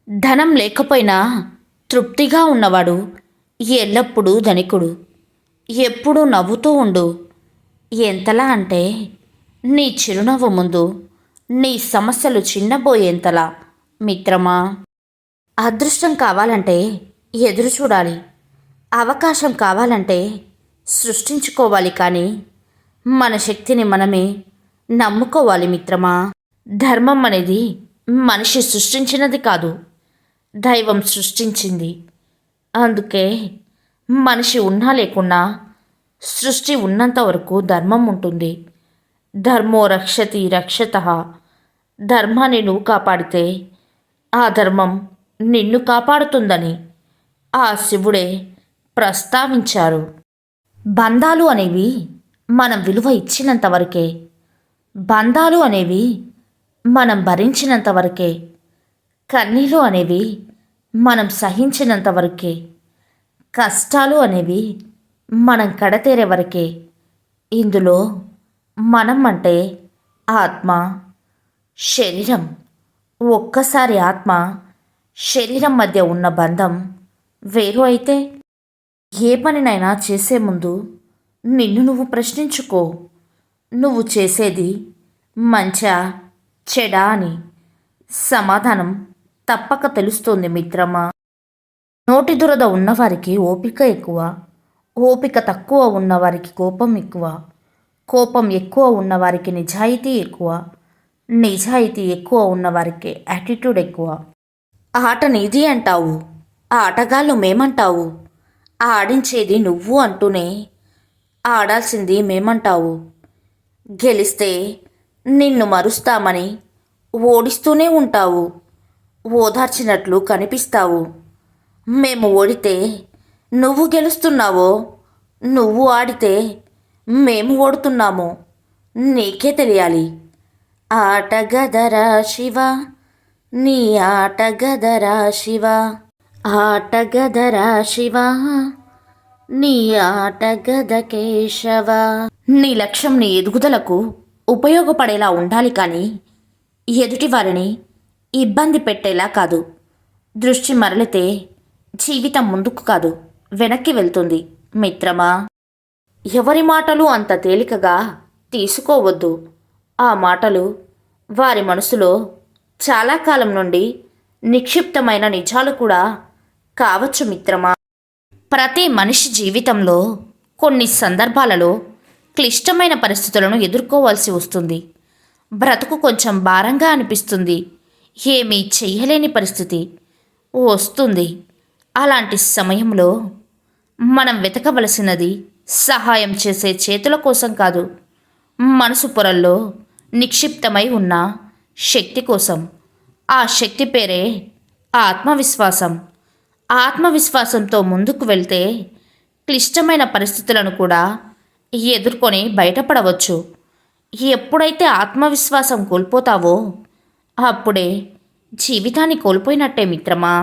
ధనం లేకపోయినా తృప్తిగా ఉన్నవాడు ఎల్లప్పుడూ ధనికుడు. ఎప్పుడూ నవ్వుతూ ఉండు. ఎంతలా అంటే నీ చిరునవ్వు ముందు నీ సమస్యలు చిన్నబోయేంతలా. మిత్రమా, అదృష్టం కావాలంటే ఎదురు చూడాలి. అవకాశం కావాలంటే సృష్టించుకోవాలి. కానీ మన శక్తిని మనమే నమ్ముకోవాలి మిత్రమా. ధర్మం అనేది మనిషి సృష్టించినది కాదు, దైవం సృష్టించింది. అందుకే మనిషి ఉన్నా లేకున్నా సృష్టి ఉన్నంత వరకు ధర్మం ఉంటుంది. ధర్మో రక్షతి రక్షతః. ధర్మాన్ని నువ్వు కాపాడితే ఆ ధర్మం నిన్ను కాపాడుతుందని ఆ శివుడే ప్రస్తావించారు. బంధాలు అనేవి మనం విలువ ఇచ్చినంత వరకే. బంధాలు అనేవి మనం భరించినంత వరకే. కన్నీళ్ళు అనేవి మనం సహించినంత వరకే. కష్టాలు అనేవి మనం కడతేరే వరకే. ఇందులో మనం అంటే ఆత్మ, శరీరం. ఒక్కసారి ఆత్మ శరీరం మధ్య ఉన్న బంధం వేరు అయితే ఏ పనినైనా చేసే ముందు నిన్ను నువ్వు ప్రశ్నించుకో. నువ్వు చేసేది మంచా చెడా అని సమాధానం తప్పక తెలుస్తోంది మిత్రమా. నోటి దురద ఉన్నవారికి ఓపిక ఎక్కువ, ఓపిక తక్కువ ఉన్నవారికి కోపం ఎక్కువ, కోపం ఎక్కువ ఉన్నవారికి నిజాయితీ ఎక్కువ, నిజాయితీ ఎక్కువ ఉన్నవారికి యాటిట్యూడ్ ఎక్కువ. ఆట నీది అంటావు, ఆటగాళ్ళు మేమంటావు. ఆడించేది నువ్వు అంటూనే ఆడాల్సింది మేమంటావు. గెలిస్తే నిన్ను మరుస్తామని ఓడిస్తూనే ఉంటావు. ఓదార్చినట్లు కనిపిస్తావు. మేము ఓడితే నువ్వు గెలుస్తున్నావో, నువ్వు ఆడితే మేము ఓడుతున్నామో నీకే తెలియాలి. ఆటగదరా శివ, నీ ఆటగదరా శివ, ఆటగదరా శివ, నీ ఆటగద కేశవ. నీ లక్ష్యం నీ ఎదుగుదలకు ఉపయోగపడేలా ఉండాలి. కానీ ఎదుటి వారిని ఇబ్బంది పెట్టేలా కాదు. దృష్టి మరలితే జీవితం ముందుకు కాదు, వెనక్కి వెళ్తుంది మిత్రమా. ఎవరి మాటలు అంత తేలికగా తీసుకోవద్దు. ఆ మాటలు వారి మనసులో చాలా కాలం నుండి నిక్షిప్తమైన నిజాలు కూడా కావచ్చు మిత్రమా. ప్రతి మనిషి జీవితంలో కొన్ని సందర్భాలలో క్లిష్టమైన పరిస్థితులను ఎదుర్కోవాల్సి వస్తుంది. బ్రతుకు కొంచెం భారంగా అనిపిస్తుంది. ఏమీ చెయ్యలేని పరిస్థితి వస్తుంది. అలాంటి సమయంలో మనం వెతకవలసినది సహాయం చేసే చేతుల కోసం కాదు, మనసు పొరల్లో నిక్షిప్తమై ఉన్న శక్తి కోసం. ఆ శక్తి పేరే ఆత్మవిశ్వాసం. ఆత్మవిశ్వాసంతో ముందుకు వెళ్తే క్లిష్టమైన పరిస్థితులను కూడా ఎదుర్కొని బయటపడవచ్చు. ఎప్పుడైతే ఆత్మవిశ్వాసం కోల్పోతావో అప్పుడే జీవితాన్ని కోల్పోయినట్టే మిత్రమా.